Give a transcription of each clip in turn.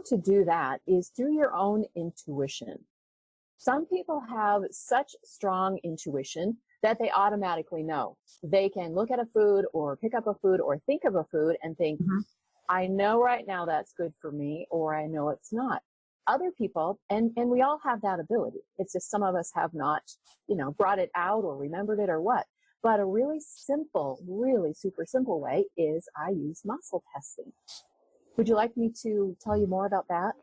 to do that is through your own intuition. Some people have such strong intuition that they automatically know. They can look at a food or pick up a food or think of a food and think, I know right now that's good for me, or I know it's not. Other people, and we all have that ability. It's just some of us have not, brought it out or remembered it or what. But a really simple, really super simple way is I use muscle testing. Would you like me to tell you more about that?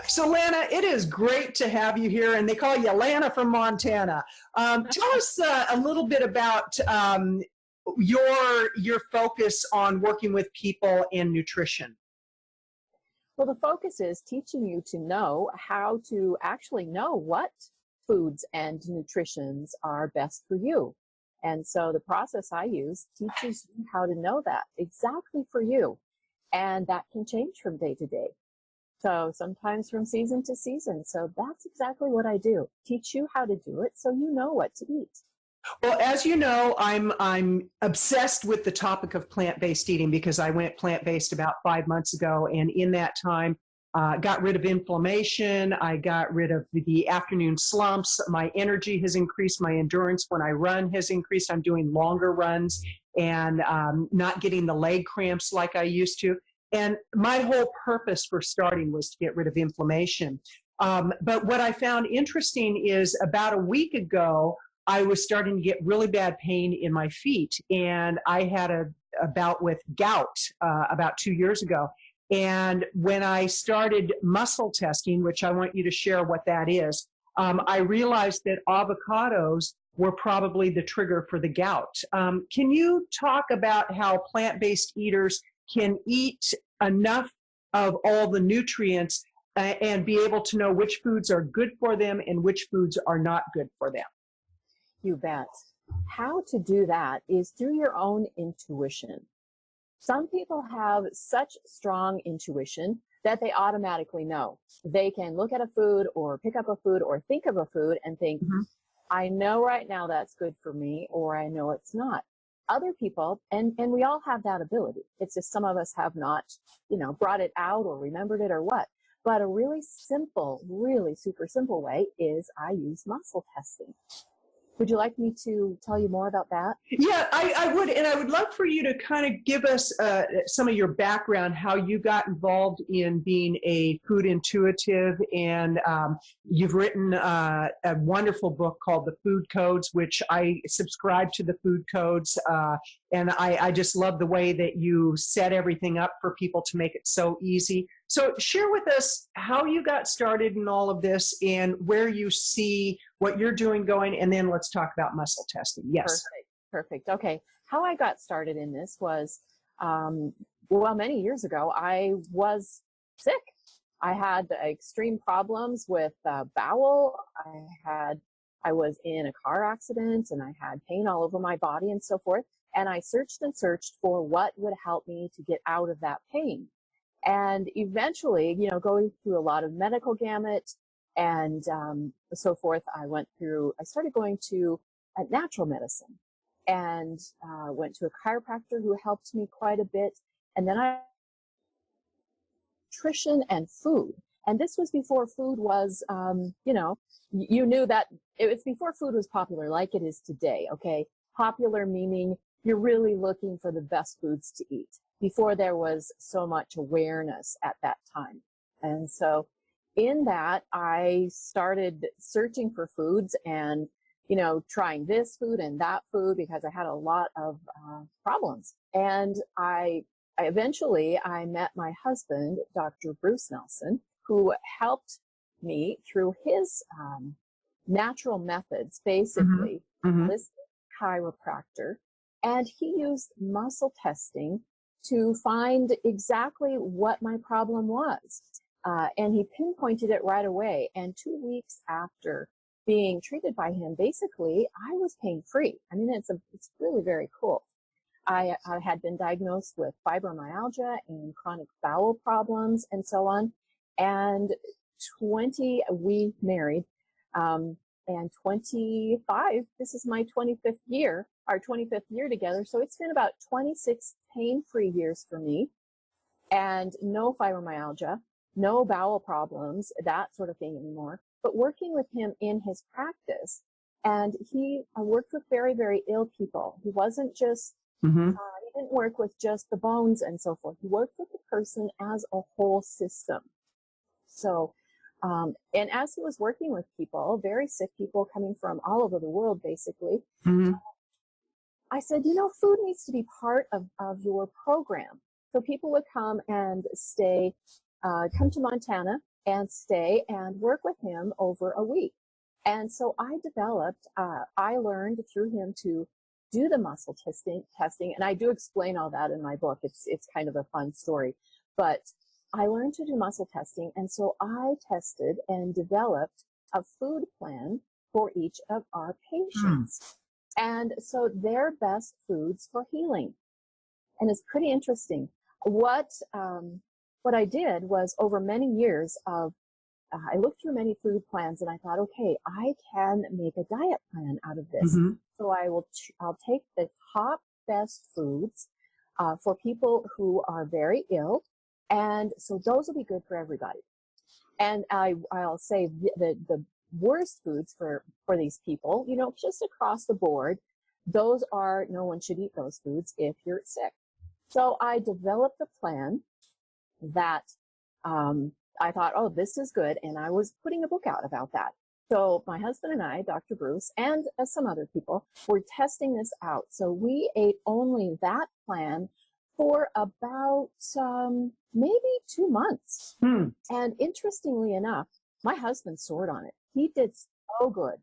So Lana, it is great to have you here, and they call you Lana from Montana. Tell us a little bit about your focus on working with people in nutrition. Well, the focus is teaching you to know how to actually know what foods and nutritions are best for you. And so the process I use teaches you how to know that exactly for you. And that can change from day to day. So sometimes from season to season. So that's exactly what I do. Teach you how to do it so you know what to eat. Well, as you know, I'm obsessed with the topic of plant-based eating because I went plant-based about 5 months ago, and in that time, got rid of inflammation. I got rid of the afternoon slumps. My energy has increased. My endurance when I run has increased. I'm doing longer runs and not getting the leg cramps like I used to. And my whole purpose for starting was to get rid of inflammation. But what I found interesting is about a week ago, I was starting to get really bad pain in my feet. And I had a bout with gout about 2 years ago. And when I started muscle testing, which I want you to share what that is, I realized that avocados were probably the trigger for the gout. Can you talk about how plant-based eaters can eat enough of all the nutrients and be able to know which foods are good for them and which foods are not good for them? You bet. How to do that is through your own intuition. Some people have such strong intuition that they automatically know. They can look at a food or pick up a food or think of a food and think, I know right now that's good for me, or I know it's not. Other people, and we all have that ability. It's just some of us have not, brought it out or remembered it or what. But a really simple, really super simple way is I use muscle testing. Would you like me to tell you more about that? Yeah, I would. And I would love for you to kind of give us some of your background, how you got involved in being a food intuitive. And you've written a wonderful book called The Food Codes, which I subscribe to the food codes. And I just love the way that you set everything up for people to make it so easy. So share with us how you got started in all of this and where you see what you're doing going, and then let's talk about muscle testing. Yes. Perfect. Okay. How I got started in this was, many years ago, I was sick. I had extreme problems with bowel. I was in a car accident and I had pain all over my body and so forth. And I searched and searched for what would help me to get out of that pain. And eventually, going through a lot of medical gamut and so forth, I started going to natural medicine and went to a chiropractor who helped me quite a bit. And then nutrition and food. And this was before food was, you knew that it was before food was popular like it is today, okay? Popular meaning you're really looking for the best foods to eat, before there was so much awareness at that time. And so in that, I started searching for foods and, trying this food and that food because I had a lot of problems. And I eventually met my husband, Dr. Bruce Nelson, who helped me through his natural methods, basically, holistic chiropractor. And he used muscle testing to find exactly what my problem was. And he pinpointed it right away. And 2 weeks after being treated by him, basically, I was pain-free. I mean, it's really very cool. I had been diagnosed with fibromyalgia and chronic bowel problems and so on. And we married, and 25, this is my 25th year, our 25th year together. So it's been about 26 pain-free years for me, and no fibromyalgia, no bowel problems, that sort of thing anymore. But working with him in his practice, and he worked with very, very ill people. He wasn't just, he didn't work with just the bones and so forth. He worked with the person as a whole system. So, and as he was working with people, very sick people coming from all over the world, basically, I said, you know, food needs to be part of your program. So people would come and stay, come to Montana and stay and work with him over a week. And so I learned through him to do the muscle testing, and I do explain all that in my book. It's kind of a fun story, but I learned to do muscle testing, and so I tested and developed a food plan for each of our patients. And so their best foods for healing. And it's pretty interesting. What I did was, over many years of, I looked through many food plans, and I thought, okay, I can make a diet plan out of this. So I'll take the top best foods for people who are very ill. And so those will be good for everybody. And I'll say the worst foods for these people, you know, just across the board, those are, no one should eat those foods if you're sick. So I developed a plan that I thought, oh, this is good. And I was putting a book out about that. So my husband and I, Dr. Bruce, and some other people, were testing this out. So we ate only that plan for about maybe 2 months. And interestingly enough, my husband soared on it. He did so good.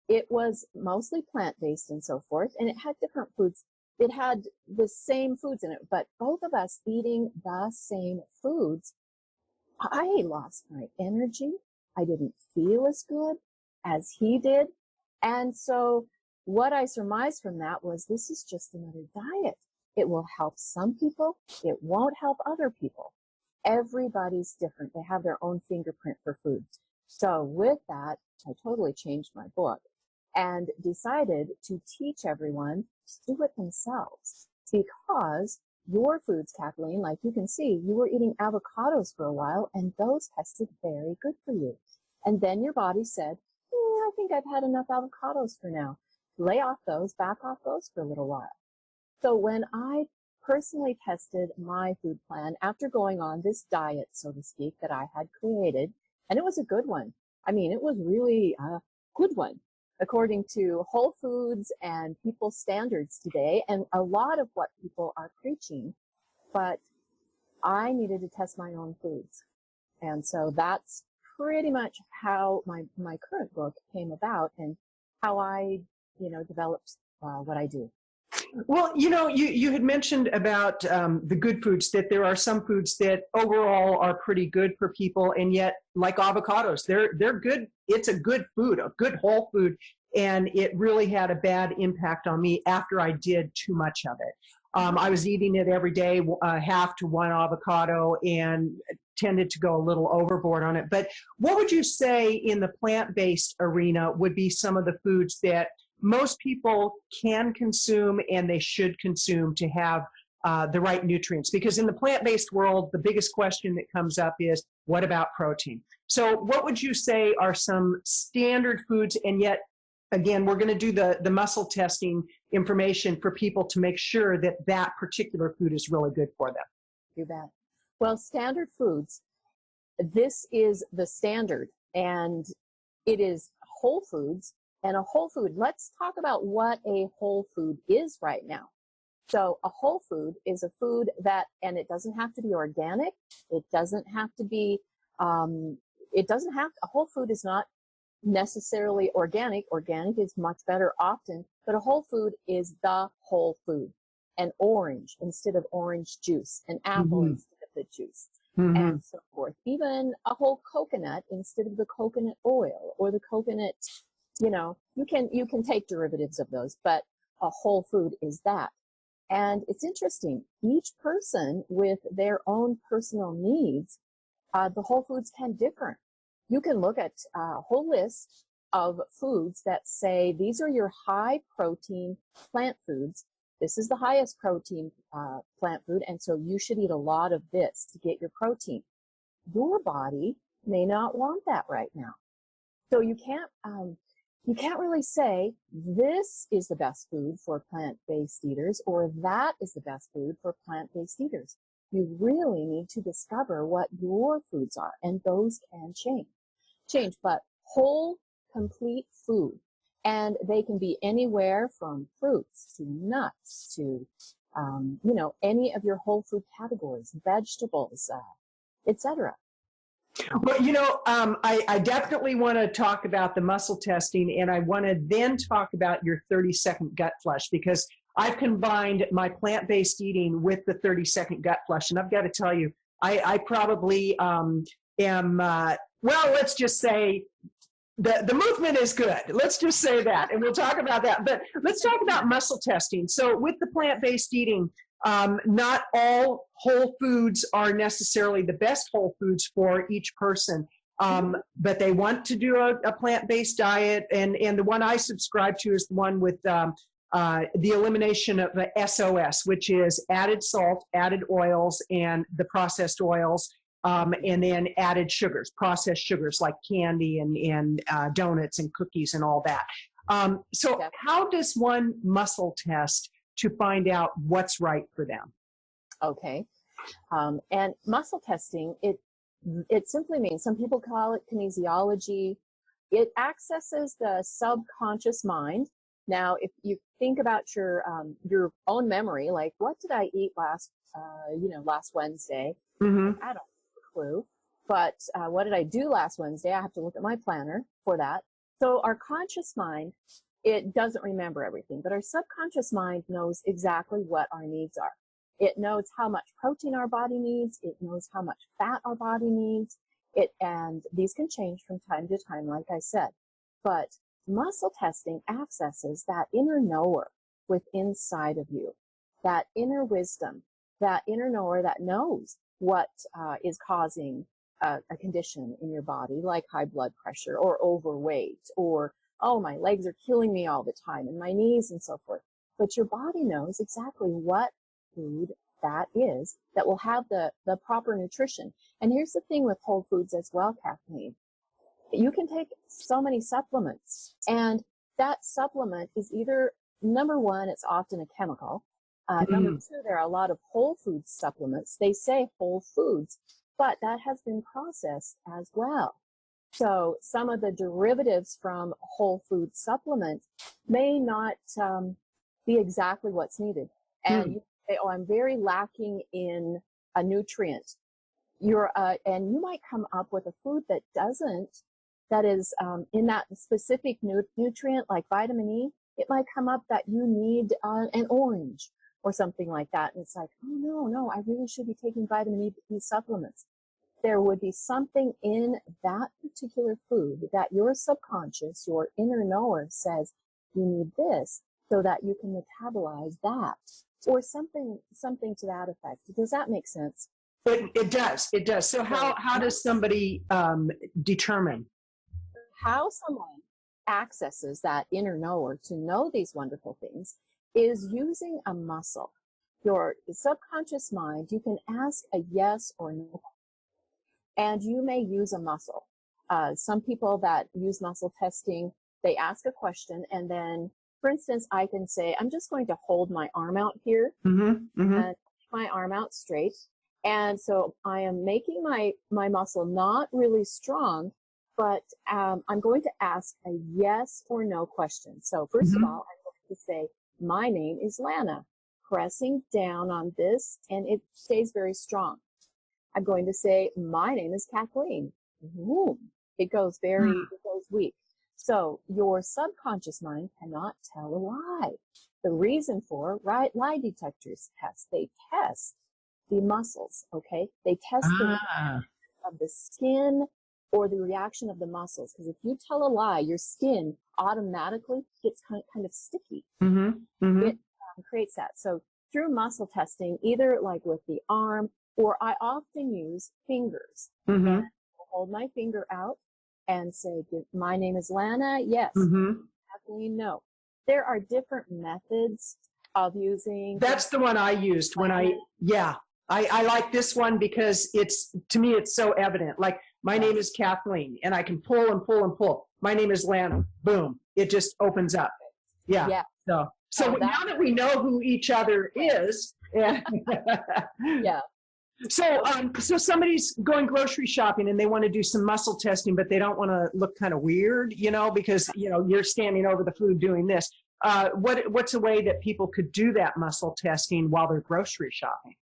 It was mostly plant-based and so forth, and it had different foods. It had the same foods in it, but both of us eating the same foods, I lost my energy. I didn't feel as good as he did. And so what I surmised from that was, this is just another diet. It will help some people. It won't help other people. Everybody's different. They have their own fingerprint for food. So with that, I totally changed my book and decided to teach everyone to do it themselves, because your foods, Kathleen, like you can see, you were eating avocados for a while, and those tested very good for you. And then your body said, I think I've had enough avocados for now. Lay off those, back off those for a little while. So when I personally tested my food plan after going on this diet, so to speak, that I had created, and it was a good one. I mean, it was really a good one, according to Whole Foods and people's standards today, and a lot of what people are preaching. But I needed to test my own foods. And so that's pretty much how my current book came about, and how I, developed what I do. Well, you had mentioned about the good foods, that there are some foods that overall are pretty good for people, and yet, like avocados, they're good. It's a good food, a good whole food, and it really had a bad impact on me after I did too much of it. I was eating it every day, half to one avocado, and tended to go a little overboard on it. But what would you say in the plant-based arena would be some of the foods that most people can consume and they should consume to have the right nutrients? Because in the plant-based world, the biggest question that comes up is, what about protein? So what would you say are some standard foods? And yet, again, we're going to do the muscle testing information for people to make sure that that particular food is really good for them. You bet. Well, standard foods, this is the standard, and it is whole foods. And a whole food, let's talk about what a whole food is right now. So a whole food is a food that, and it doesn't have to be organic. It doesn't have to be, a whole food is not necessarily organic. Organic is much better often, but a whole food is the whole food. An orange instead of orange juice, an apple instead of the juice, and so forth. Even a whole coconut instead of the coconut oil, or the coconut, you can take derivatives of those, but a whole food is that. And it's interesting, each person with their own personal needs the whole foods can differ. You can look at a whole list of foods that say these are your high protein plant foods. This is the highest protein plant food, and so you should eat a lot of this to get your protein. Your body may not want that right now. So you can't really say this is the best food for plant-based eaters or that is the best food for plant-based eaters. You really need to discover what your foods are, and those can change, but whole, complete food. And they can be anywhere from fruits to nuts to, any of your whole food categories, vegetables, etc. Well, I definitely want to talk about the muscle testing, and I want to then talk about your 30-second gut flush, because I've combined my plant-based eating with the 30-second gut flush. And I've got to tell you, I probably am, well, let's just say the movement is good. Let's just say that, and we'll talk about that. But let's talk about muscle testing. So with the plant-based eating, not all whole foods are necessarily the best whole foods for each person, but they want to do a plant-based diet. And the one I subscribe to is the one with the elimination of the SOS, which is added salt, added oils, and the processed oils, and then added sugars, processed sugars like candy and donuts and cookies and all that. So how does one muscle test to find out what's right for them? Okay. And muscle testing, it simply means, some people call it kinesiology. It accesses the subconscious mind. Now, if you think about your own memory, like what did I eat last Wednesday? Mm-hmm. I don't have a clue. But what did I do last Wednesday? I have to look at my planner for that. So our conscious mind, it doesn't remember everything, but our subconscious mind knows exactly what our needs are. It knows how much protein our body needs. It knows how much fat our body needs. And these can change from time to time, like I said. But muscle testing accesses that inner knower within inside of you, that inner wisdom, that inner knower that knows what is causing a condition in your body, like high blood pressure or overweight, or, oh, my legs are killing me all the time, and my knees and so forth. But your body knows exactly what food that is that will have the proper nutrition. And here's the thing with whole foods as well, Kathleen. You can take so many supplements, and that supplement is either, number one, it's often a chemical. Number two, there are a lot of whole food supplements. They say whole foods, but that has been processed as well. So some of the derivatives from whole food supplements may not be exactly what's needed. And you say, oh, I'm very lacking in a nutrient. And you might come up with a food that is in that specific nutrient, like vitamin E. It might come up that you need an orange or something like that. And it's like, oh, no, I really should be taking vitamin E supplements. There would be something in that particular food that your subconscious, your inner knower says, you need this so that you can metabolize that, or something to that effect. Does that make sense? It does. So how does somebody determine? How someone accesses that inner knower to know these wonderful things is using a muscle. Your subconscious mind, you can ask a yes or no, and you may use a muscle. Some people that use muscle testing, they ask a question, and then, for instance, I can say, I'm just going to hold my arm out here, and my arm out straight. And so I am making my muscle not really strong, but I'm going to ask a yes or no question. So first of all, I'm going to say, my name is Lana, pressing down on this, and it stays very strong. I'm going to say, my name is Kathleen. Boom. It goes weak. So your subconscious mind cannot tell a lie. The reason for lie detectors they test the muscles, okay? They test the reaction of the skin or the reaction of the muscles. Because if you tell a lie, your skin automatically gets kind of sticky. It creates that. So through muscle testing, either like with the arm or I often use fingers. Mm-hmm. And I'll hold my finger out and say, my name is Lana. Yes. Mm-hmm. Kathleen, no. There are different methods of using. That's the one I used when I like this one because to me, it's so evident. Like, my name is Kathleen, and I can pull and pull and pull. My name is Lana. Boom. It just opens up. Yeah. Yeah. So now that we know who each other is, yeah. Yeah. So somebody's going grocery shopping and they want to do some muscle testing, but they don't want to look kind of weird, because, you're standing over the food doing this. What's a way that people could do that muscle testing while they're grocery shopping?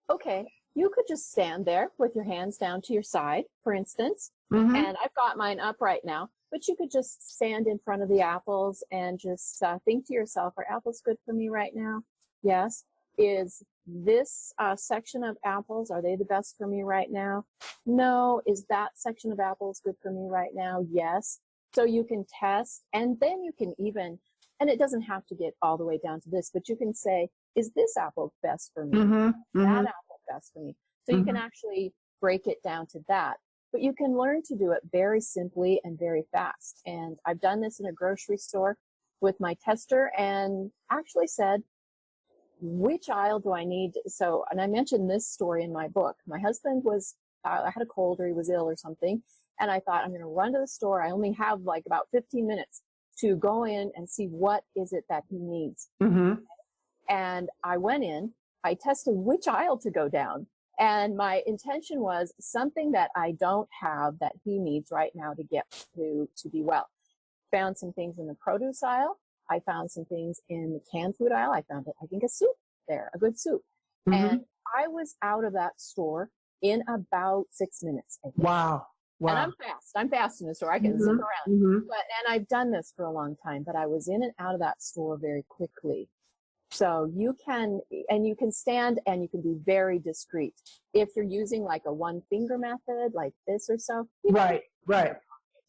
Okay. You could just stand there with your hands down to your side, for instance. Mm-hmm. And I've got mine up right now, but you could just stand in front of the apples and just think to yourself, are apples good for me right now? Yes. Is this section of apples, are they the best for me right now? No. Is that section of apples good for me right now? Yes. So you can test, and then you can even, and it doesn't have to get all the way down to this, but you can say, is this apple best for me? Mm-hmm. That apple best for me? So you can actually break it down to that. But you can learn to do it very simply and very fast. And I've done this in a grocery store with my tester and actually said, which aisle do I need? So, and I mentioned this story in my book. My husband I had a cold or he was ill or something. And I thought, I'm going to run to the store. I only have like about 15 minutes to go in and see what is it that he needs. Mm-hmm. And I went in, I tested which aisle to go down. And my intention was something that I don't have that he needs right now to get to be well. Found some things in the produce aisle. I found some things in the canned food aisle. I found, I think, a soup there, a good soup. Mm-hmm. And I was out of that store in about 6 minutes. I think. Wow. And I'm fast in the store. I can zip around. Mm-hmm. And I've done this for a long time, but I was in and out of that store very quickly. So you can stand and you can be very discreet. If you're using like a one finger method like this or so. Right.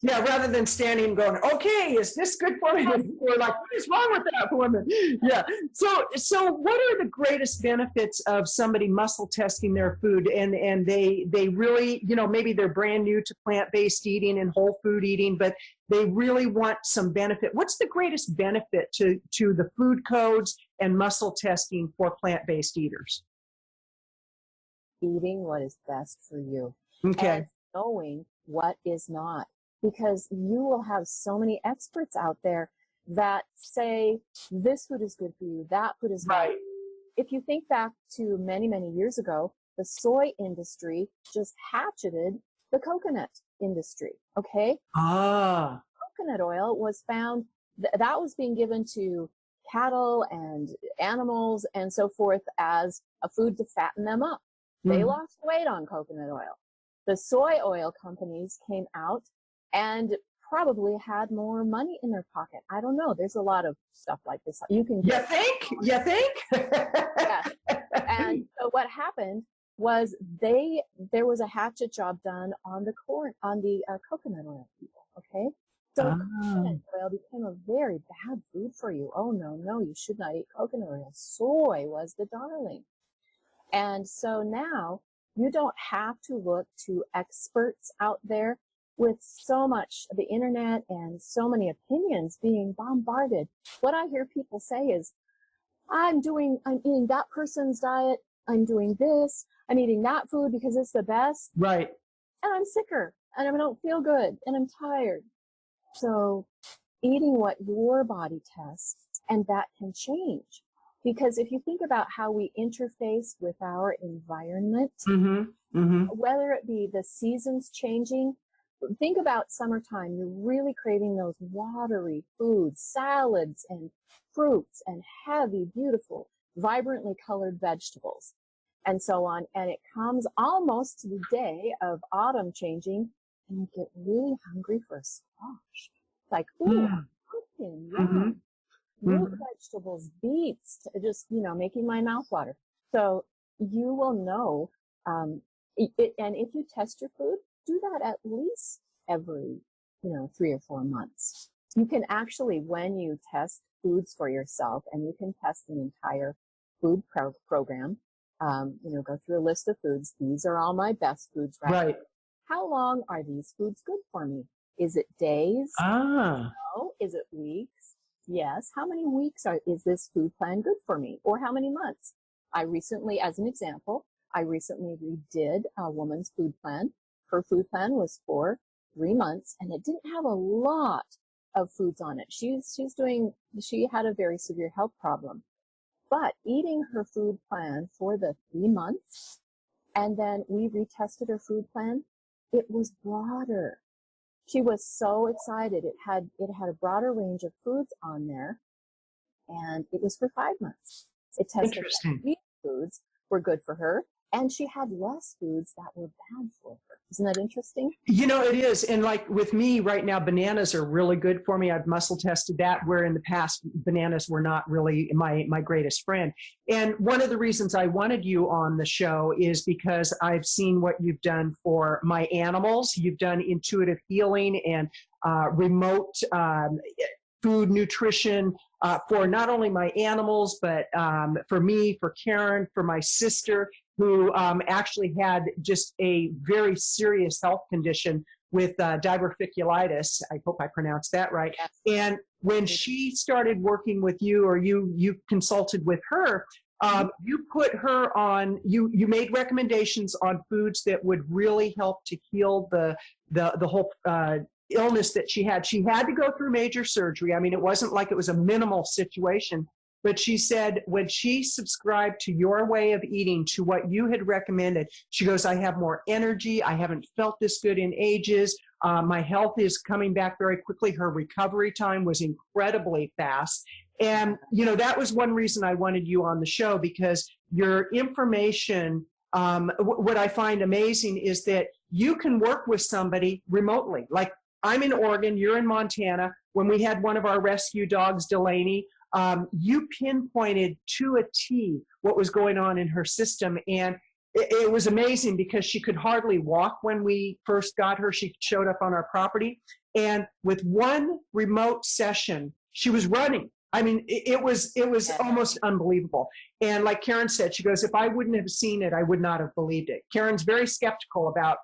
Yeah, rather than standing and going, okay, is this good for me? We're like, what is wrong with that woman? Yeah. So what are the greatest benefits of somebody muscle testing their food and they really, maybe they're brand new to plant-based eating and whole food eating, but they really want some benefit. What's the greatest benefit to the food codes and muscle testing for plant-based eaters? Eating what is best for you. Okay. And knowing what is not. Because you will have so many experts out there that say this food is good for you, that food is right. Not. If you think back to many, many years ago, the soy industry just hatcheted the coconut industry. Okay. Coconut oil was found that was being given to cattle and animals and so forth as a food to fatten them up. They lost weight on coconut oil. The soy oil companies came out and probably had more money in their pocket. I don't know. There's a lot of stuff like this. You can. You think? Yeah. And so what happened was there was a hatchet job done on the coconut oil people. Okay. So coconut oil became a very bad food for you. Oh no, you should not eat coconut oil. Soy was the darling. And so now you don't have to look to experts out there with so much of the internet and so many opinions being bombarded. What I hear people say is, I'm eating that person's diet. I'm doing this. I'm eating that food because it's the best. Right. And I'm sicker and I don't feel good and I'm tired. So eating what your body tests, and that can change. Because if you think about how we interface with our environment, whether it be the seasons changing, think about summertime. You're really craving those watery foods, salads and fruits and heavy, beautiful, vibrantly colored vegetables and so on. And it comes almost to the day of autumn changing and you get really hungry for a squash. Like, ooh, pumpkin, yum. Root vegetables, beets, just, making my mouth water. So you will know, and if you test your food, do that at least every, 3 or 4 months. You can actually, when you test foods for yourself, and you can test an entire food program, go through a list of foods. These are all my best foods right Right. now. How long are these foods good for me? Is it days? Ah, No. Is it weeks? Yes. How many weeks is this food plan good for me? Or how many months? I recently, as an example, redid a woman's food plan. Her food plan was for 3 months, and it didn't have a lot of foods on it. She had a very severe health problem. But eating her food plan for the 3 months, and then we retested her food plan, it was broader. She was so excited. It had a broader range of foods on there, and it was for 5 months. It tested that these foods were good for her, and she had less foods that were bad for her. Isn't that interesting? It is. And like with me right now, bananas are really good for me. I've muscle tested that, where in the past, bananas were not really my greatest friend. And one of the reasons I wanted you on the show is because I've seen what you've done for my animals. You've done intuitive healing and remote food nutrition for not only my animals, but for me, for Karen, for my sister, who actually had just a very serious health condition with diverticulitis. I hope I pronounced that right. Yes. And when she started working with you, or you consulted with her, you put her on, you made recommendations on foods that would really help to heal the whole illness that she had. She had to go through major surgery. I mean, it wasn't like it was a minimal situation. But she said when she subscribed to your way of eating, to what you had recommended, she goes, I have more energy. I haven't felt this good in ages. My health is coming back very quickly. Her recovery time was incredibly fast. And, that was one reason I wanted you on the show, because your information, what I find amazing is that you can work with somebody remotely. Like, I'm in Oregon, you're in Montana. When we had one of our rescue dogs, Delaney, you pinpointed to a T what was going on in her system. And it was amazing, because she could hardly walk when we first got her. She showed up on our property. And with one remote session, she was running. I mean, it was almost unbelievable. And like Karen said, she goes, if I wouldn't have seen it, I would not have believed it. Karen's very skeptical about,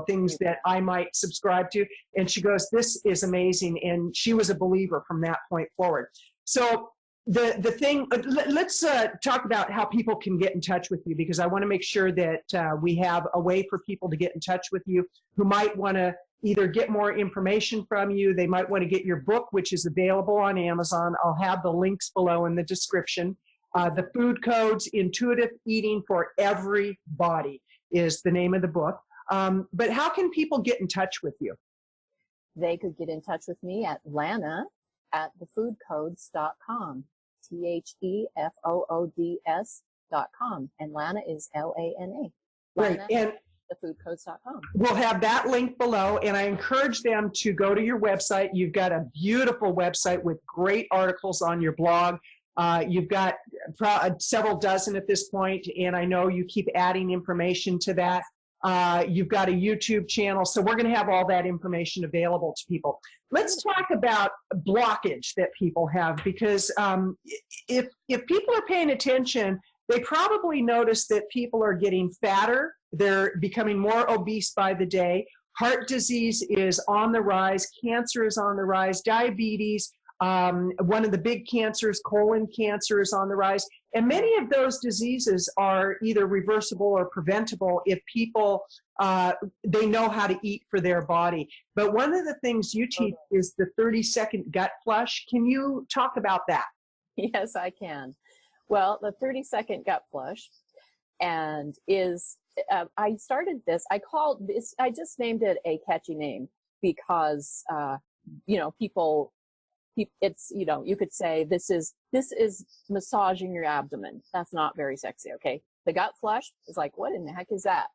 things that I might subscribe to. And she goes, this is amazing. And she was a believer from that point forward. So the thing, let's talk about how people can get in touch with you, because I want to make sure that we have a way for people to get in touch with you who might want to either get more information from you. They might want to get your book, which is available on Amazon. I'll have the links below in the description. The Food Codes, Intuitive Eating for Everybody is the name of the book. But how can people get in touch with you? They could get in touch with me at Lana at thefoodcodes.com. THEFOODS.com. And Lana is LANA. Right. And thefoodcodes.com. We'll have that link below, and I encourage them to go to your website. You've got a beautiful website with great articles on your blog. You've got several dozen at this point, and I know you keep adding information to that. You've got a YouTube channel, so we're going to have all that information available to people. Let's talk about blockage that people have, because if people are paying attention, they probably notice that people are getting fatter. They're becoming more obese by the day. Heart disease is on the rise. Cancer is on the rise. Diabetes, one of the big cancers, colon cancer, is on the rise. And many of those diseases are either reversible or preventable if people, they know how to eat for their body. But one of the things you teach is the 30-second gut flush. Can you talk about that? Yes, I can. Well, the 30-second gut flush and is, I started this, I just named it a catchy name because, people, it's, you could say this is massaging your abdomen. That's not very sexy. Okay. The gut flush is like, what in the heck is that?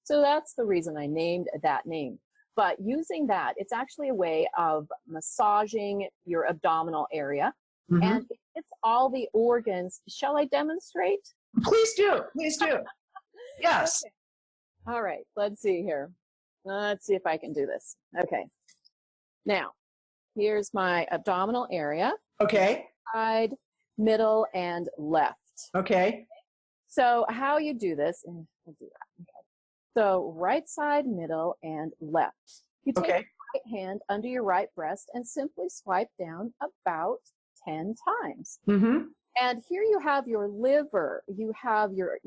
So that's the reason I named that name. But using that, it's actually a way of massaging your abdominal area. Mm-hmm. And it's all the organs. Shall I demonstrate? Please do. Please do. Yes. Okay. All right. Let's see here. Let's see if I can do this. Okay. Now, here's my abdominal area. Okay. Side, middle, and left. Okay. So how you do this, and we'll do that. Okay. So right side, middle, and left. You take Okay. your right hand under your right breast and simply swipe down about 10 times. Mm-hmm. And here you have your liver, you have your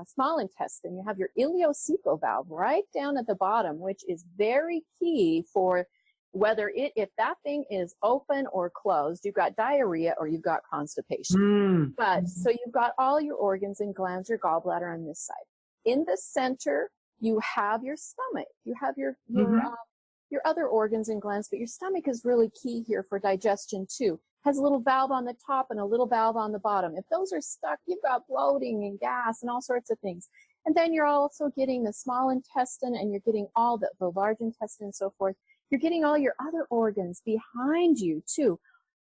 small intestine, you have your ileocecal valve right down at the bottom, which is very key for whether if that thing is open or closed, you've got diarrhea or you've got constipation. Mm. But so you've got all your organs and glands, your gallbladder on this side. In the center, you have your stomach. You have your other organs and glands, but your stomach is really key here for digestion too. Has a little valve on the top and a little valve on the bottom. If those are stuck, you've got bloating and gas and all sorts of things. And then you're also getting the small intestine and you're getting all the large intestine and so forth. You're getting all your other organs behind you too.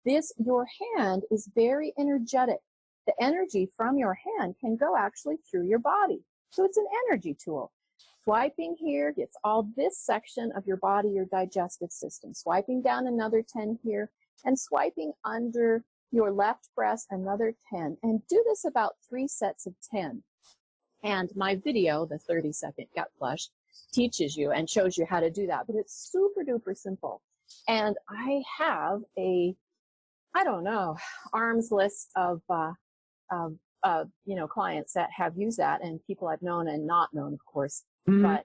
Your hand is very energetic. The energy from your hand can go actually through your body. So it's an energy tool. Swiping here gets all this section of your body, your digestive system. Swiping down another 10 here, and swiping under your left breast another 10. And do this about 3 sets of 10. And my video, the 30-second gut flush, teaches you and shows you how to do that. But it's super duper simple. And I have arms list of clients that have used that, and people I've known and not known, of course. Mm-hmm. But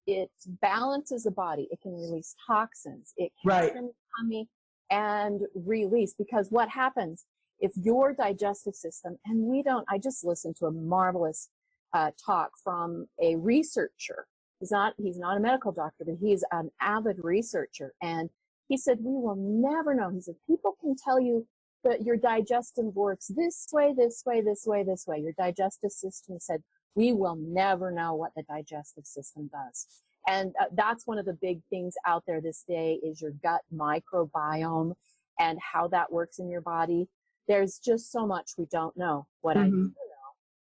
it balances the body. It can release toxins. It can trim the tummy and release, because what happens if your digestive system, and I just listened to a marvelous talk from a researcher. He's not a medical doctor, but he's an avid researcher. And he said, we will never know. He said, people can tell you that your digestive works this way, this way, this way, this way. Your digestive system, he said, we will never know what the digestive system does. And that's one of the big things out there this day is your gut microbiome and how that works in your body. There's just so much we don't know. What I do know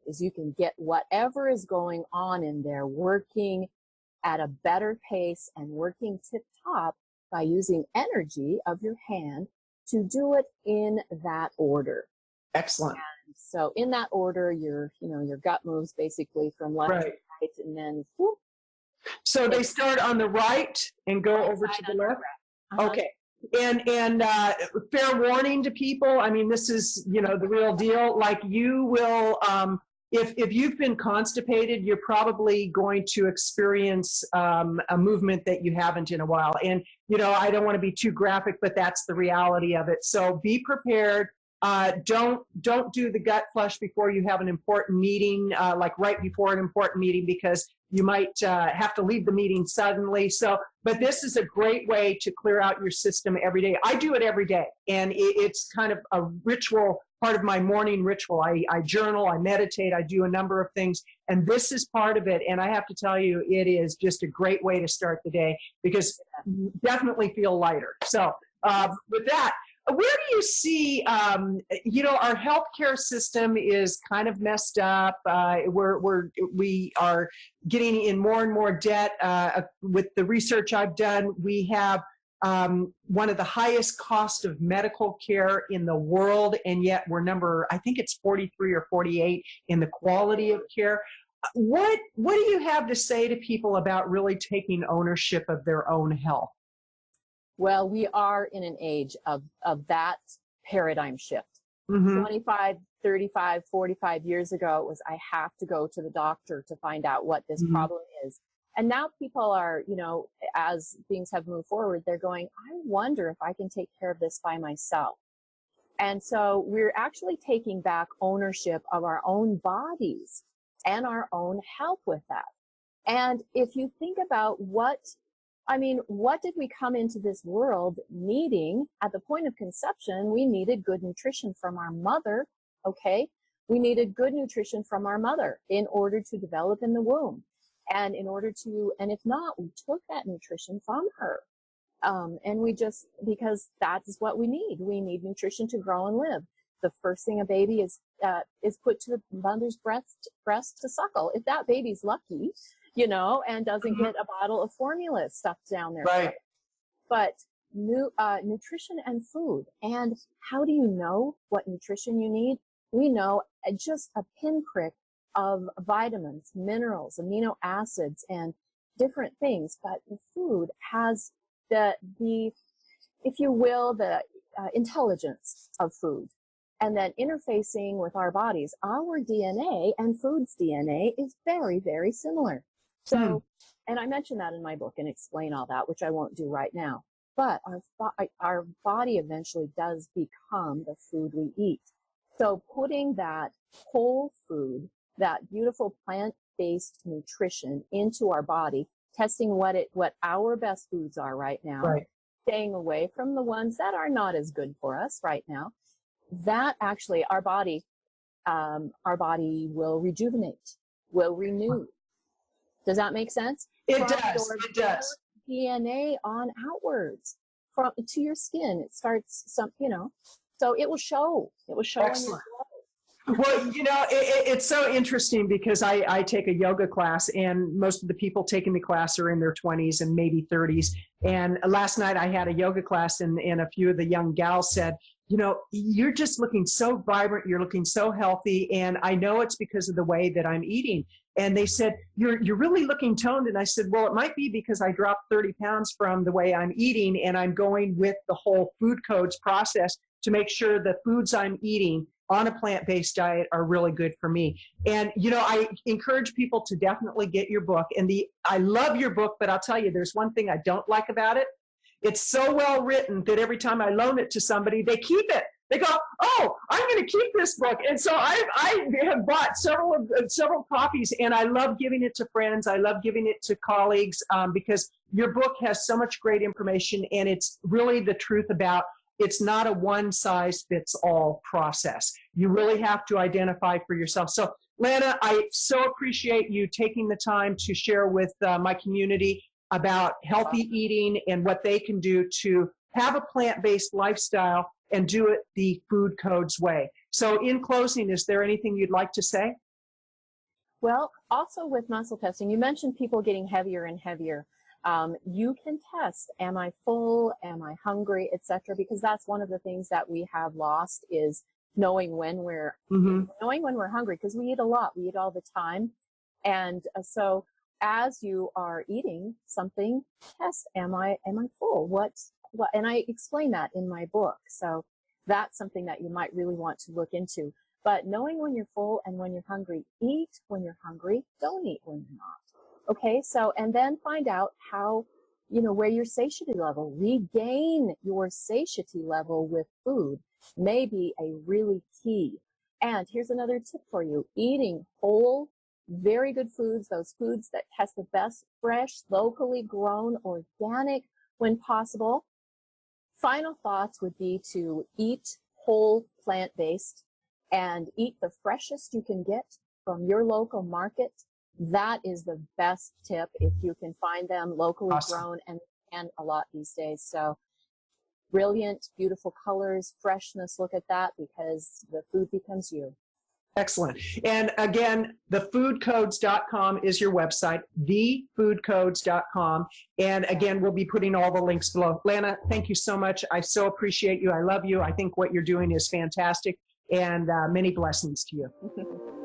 is you can get whatever is going on in there working at a better pace and working tip top by using energy of your hand to do it in that order. Excellent. And so in that order, your gut moves basically from left to right, and then whoop. So they start on the right and go over to the left? Okay. And fair warning to people, I mean, this is, the real deal. Like you will, if you've been constipated, you're probably going to experience a movement that you haven't in a while. And, I don't want to be too graphic, but that's the reality of it. So be prepared. Don't do the gut flush before you have an important meeting, like right before an important meeting, because you might have to leave the meeting suddenly. But this is a great way to clear out your system every day. I do it every day, and it's kind of a ritual, part of my morning ritual. I journal, I meditate, I do a number of things, and this is part of it. And I have to tell you, it is just a great way to start the day, because you definitely feel lighter. So with that, where do you see, our healthcare system is kind of messed up. We are getting in more and more debt. With the research I've done, we have one of the highest cost of medical care in the world, and yet we're I think it's 43 or 48 in the quality of care. What do you have to say to people about really taking ownership of their own health? Well, we are in an age of that paradigm shift. 25, 35, 45 years ago, it was, I have to go to the doctor to find out what this problem is. And now people are, as things have moved forward, they're going, I wonder if I can take care of this by myself. And so we're actually taking back ownership of our own bodies and our own health with that. And if you think about what did we come into this world needing? At the point of conception, we needed good nutrition from our mother, okay? We needed good nutrition from our mother in order to develop in the womb. And if not, we took that nutrition from her. Because that is what we need. We need nutrition to grow and live. The first thing a baby is put to the mother's breast to suckle. If that baby's lucky, and doesn't get a bottle of formula stuffed down there. Right. But nutrition and food. And how do you know what nutrition you need? We know just a pinprick of vitamins, minerals, amino acids, and different things. But the food has the if you will, the intelligence of food. And then interfacing with our bodies, our DNA and food's DNA is very, very similar. So, and I mention that in my book and explain all that, which I won't do right now. But our body eventually does become the food we eat. So putting that whole food, that beautiful plant-based nutrition into our body, testing what our best foods are right now, Right. staying away from the ones that are not as good for us right now, that actually our body will rejuvenate, will renew. Does that make sense? It does. It does. DNA on outwards from to your skin. It starts so it will show. It will show. Excellent. Well, it's so interesting because I take a yoga class, and most of the people taking the class are in their 20s and maybe 30s. And last night I had a yoga class, and a few of the young gals said, you're just looking so vibrant. You're looking so healthy. And I know it's because of the way that I'm eating. And they said, you're really looking toned. And I said, well, it might be because I dropped 30 pounds from the way I'm eating, and I'm going with the whole food codes process to make sure the foods I'm eating on a plant-based diet are really good for me. And, I encourage people to definitely get your book. And I love your book, but I'll tell you, there's one thing I don't like about it. It's so well written that every time I loan it to somebody, they keep it. They go, oh, I'm going to keep this book. And so I have bought several copies, and I love giving it to friends. I love giving it to colleagues because your book has so much great information, and it's really the truth about it's not a one-size-fits-all process. You really have to identify for yourself. So, Lana, I so appreciate you taking the time to share with my community about healthy eating and what they can do to have a plant-based lifestyle and do it the Food Codes way. So in closing, is there anything you'd like to say? Well, also with muscle testing, you mentioned people getting heavier and heavier. You can test, am I full, am I hungry, etc., because that's one of the things that we have lost is knowing when we're hungry, because we eat a lot, we eat all the time. And so as you are eating something, test, am I full? What, and I explain that in my book. So that's something that you might really want to look into. But knowing when you're full and when you're hungry, eat when you're hungry, don't eat when you're not. Okay, so, and then find out how, where your satiety level, regain your satiety level with food may be a really key. And here's another tip for you. Eating whole, very good foods, those foods that test the best, fresh, locally grown, organic when possible. Final thoughts would be to eat whole plant-based and eat the freshest you can get from your local market. That is the best tip if you can find them locally grown and a lot these days. So brilliant, beautiful colors, freshness. Look at that because the food becomes you. Excellent. And again, thefoodcodes.com is your website, thefoodcodes.com. And again, we'll be putting all the links below. Lana, thank you so much. I so appreciate you. I love you. I think what you're doing is fantastic. And many blessings to you.